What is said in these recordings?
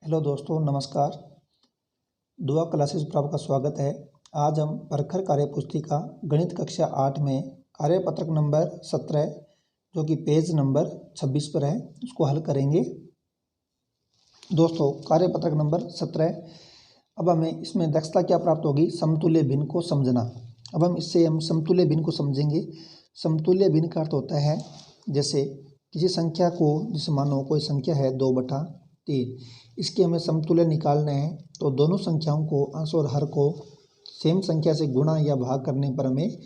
Hello दोस्तों, नमस्कार। दुआ क्लासेस पर आपका स्वागत है। आज हम प्रखर कार्यपुस्तिका गणित कक्षा 8 में कार्यपत्रक नंबर 17 जो कि पेज नंबर 26 पर है उसको हल करेंगे। दोस्तों, कार्यपत्रक नंबर 17, अब हमें इसमें दक्षता क्या प्राप्त होगी? समतुल्य भिन्न को समझना। अब हम समतुल्य भिन्न को समझेंगे। समतुल्य भिन्न का अर्थ होता है जैसे किसी संख्या को, जैसे मानो कोई संख्या है 2/3, इसके हमें समतुल्य निकालना है तो दोनों संख्याओं को, अंश और हर को सेम संख्या से गुणा या भाग करने पर हमें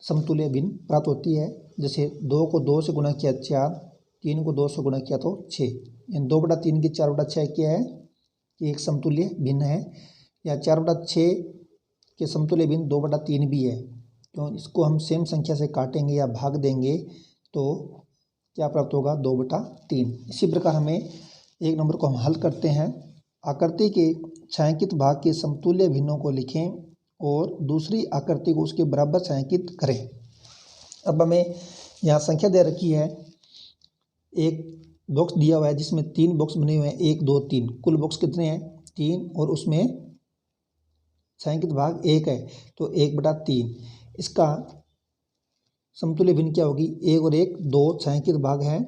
समतुल्य भिन्न प्राप्त होती है। जैसे 2 को 2 से गुणा किया 4, 3 को 2 से गुणा किया तो 6, यानी 2/3 की 4/6 क्या है कि एक समतुल्य भिन्न है, या 4/6 के समतुल्य भिन्न 2/3 भी है। तो इसको हम सेम संख्या से काटेंगे या भाग देंगे तो क्या प्राप्त होगा? 2/3। इसी प्रकार हमें एक नंबर को हम हल करते हैं। आकृति के छायांकित भाग के समतुल्य भिन्नों को लिखें और दूसरी आकृति को उसके बराबर छायांकित करें। अब हमें यहाँ संख्या दे रखी है, एक बॉक्स दिया हुआ है जिसमें 3 बॉक्स बने हुए हैं, 1 2 3। कुल बॉक्स कितने हैं? 3, और उसमें छायांकित भाग 1 है तो 1/3। इसका समतुल्य भिन्न क्या होगी? 1 और 1 2 छायांकित भाग हैं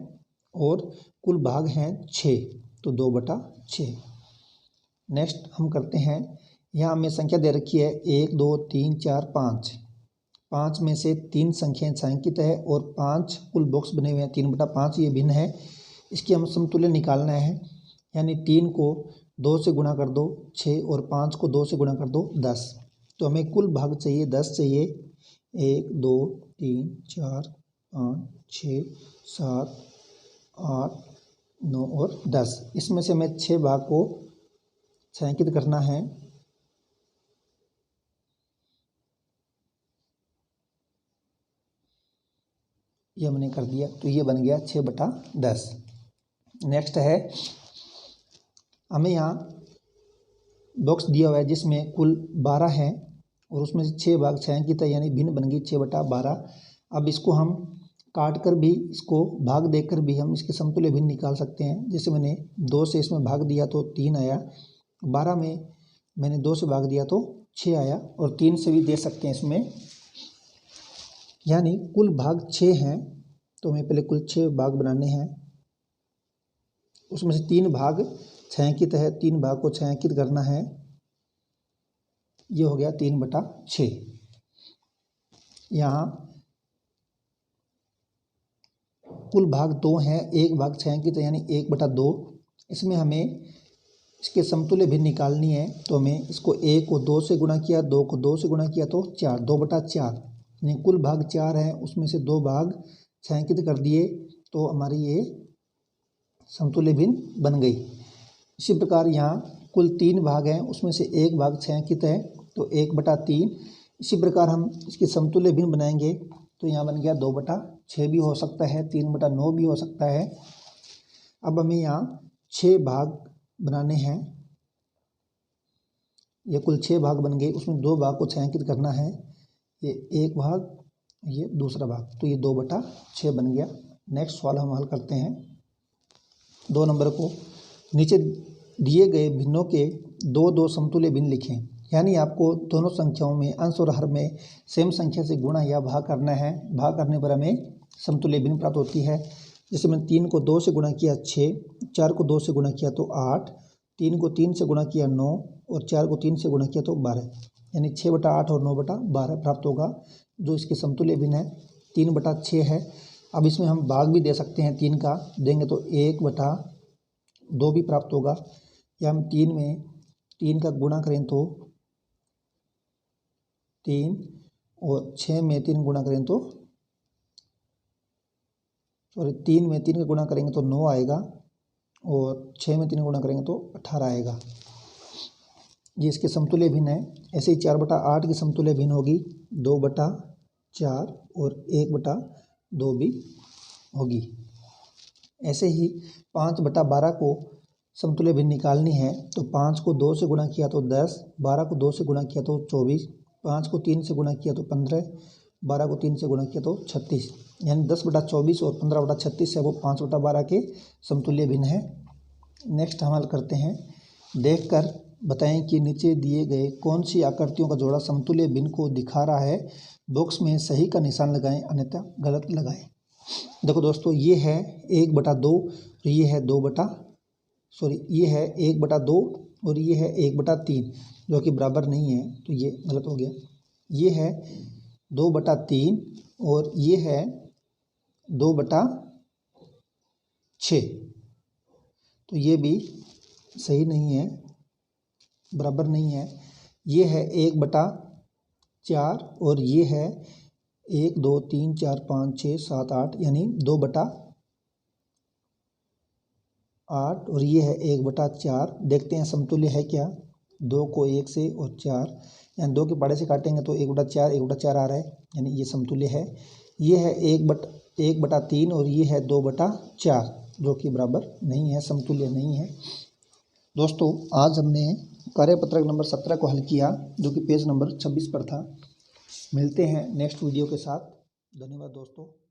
और कुल भाग हैं 6, तो 2/6। नेक्स्ट हम करते हैं, यहाँ हमें संख्या दे रखी है 1 2 3 4 5। 5 में से 3 संख्याएं छायांकित है और 5 कुल बॉक्स बने हुए हैं, 3/5 ये भिन्न है। इसकी हम समतुल्य निकालना है, यानी 3 को 2 से गुणा कर दो 6 और 5 को 2 से गुणा कर दो 10। तो हमें कुल भाग चाहिए 10 चाहिए। 1 2 3 4 5 6 7 8 9 और 10। इसमें से हमें 6 भाग को छायांकित करना है। ये हमने कर दिया तो ये बन गया 6/10। नेक्स्ट है, हमें यहाँ बॉक्स दिया हुआ है जिसमें कुल 12 है और उसमें से 6 भाग छायांकित है, यानी भिन्न बन गई 6/12। अब इसको हम काट कर भी, इसको भाग देकर भी हम इसके समतुल्य भिन्न निकाल सकते हैं। जैसे मैंने 2 से इसमें भाग दिया तो 3 आया, 12 में मैंने 2 से भाग दिया तो 6 आया, और 3 से भी दे सकते हैं इसमें, यानी कुल भाग 6 हैं। तो हमें पहले कुल 6 भाग बनाने हैं, उसमें से 3 भाग छायांकित है, 3 भाग को छायांकित करना है। ये हो गया 3/6। यहाँ कुल भाग 2 हैं, 1 भाग छायांकित है यानी 1/2। इसमें हमें इसके समतुल्य भिन्न निकालनी है तो हमें इसको 1 को 2 से गुणा किया, 2 को 2 से गुणा किया तो 4, 2/4। यानी कुल भाग 4 हैं, उसमें से 2 भाग छायांकित कर दिए तो हमारी ये समतुल्य भिन्न बन गई। इसी प्रकार यहाँ कुल 3 भाग हैं, उसमें से 1 भाग छायांकित है तो 1/3। इसी प्रकार हम इसकी समतुल्य भिन्न बनाएंगे तो यहाँ बन गया 2/6 भी हो सकता है, 3/9 भी हो सकता है। अब हमें यहाँ 6 भाग बनाने हैं। ये कुल 6 भाग बन गए, उसमें 2 भाग को छायांकित करना है, ये 1 भाग, ये दूसरा भाग, तो ये 2/6 बन गया। नेक्स्ट सवाल हम हल करते हैं। 2 नंबर को, नीचे दिए गए भिन्नों के 2 समतुल्य भिन्न लिखें। यानी आपको दोनों संख्याओं में, अंश और हर में सेम संख्या से गुणा या भाग करना है। भाग करने पर हमें समतुल्य भिन्न प्राप्त होती है। जैसे मैंने 3 को 2 से गुणा किया 6, 4 को 2 से गुणा किया तो 8, 3 को 3 से गुणा किया 9 और 4 को 3 से गुणा किया तो 12, यानी 6/8 और 9/12 प्राप्त होगा, जो इसके समतुल्य भिन्न है। 3/6 है। अब इसमें हम भाग भी दे सकते हैं, 3 का देंगे तो 1/2 भी प्राप्त होगा, या हम 3 में 3 का गुणा करें तो 3, और 6 में 3 गुणा करें तो 3 में 3 का गुणा करेंगे तो 9 आएगा, और 6 में 3 गुणा करेंगे तो 18 आएगा। ये इसके समतुल्य भिन्न है। ऐसे ही 4/8 की समतुल्य भिन्न होगी 2/4 और 1/2 भी होगी। ऐसे ही 5/12 को समतुल्य भिन्न निकालनी है तो 5 को 2 से गुणा किया तो 10, 12 को 2 से गुणा किया तो 24, 5 को 3 से गुणा किया तो 15, 12 को 3 से गुणा किया तो 36, यानी 10/24 और 15/36 है वो 5/12 के समतुल्य भिन्न है। नेक्स्ट हम हल करते हैं। देखकर बताएं कि नीचे दिए गए कौन सी आकृतियों का जोड़ा समतुल्य भिन्न को दिखा रहा है। बॉक्स में सही का निशान लगाएं, अन्यथा गलत लगाएं। देखो दोस्तों, ये है 1/2 और ये है 1/2 और ये है 1/3 जो कि बराबर नहीं है, तो ये गलत हो गया। ये है 2/3 और ये है 2/6, तो ये भी सही नहीं है, बराबर नहीं है। ये है 1/4 और ये है 1 2 3 4 5 6 7 8 यानी 2/8 और ये है 1/4। देखते हैं समतुल्य है क्या। 2 को 1 से और 4 यानी 2 के पहाड़े से काटेंगे तो 1/4 1/4 आ रहा है, यानी ये समतुल्य है। ये है 1/3 और ये है 2/4 जो कि बराबर नहीं है, समतुल्य नहीं है। दोस्तों, आज हमने कार्यपत्रक नंबर 17 को हल किया जो कि पेज नंबर 26 पर था। मिलते हैं नेक्स्ट वीडियो के साथ। धन्यवाद दोस्तों।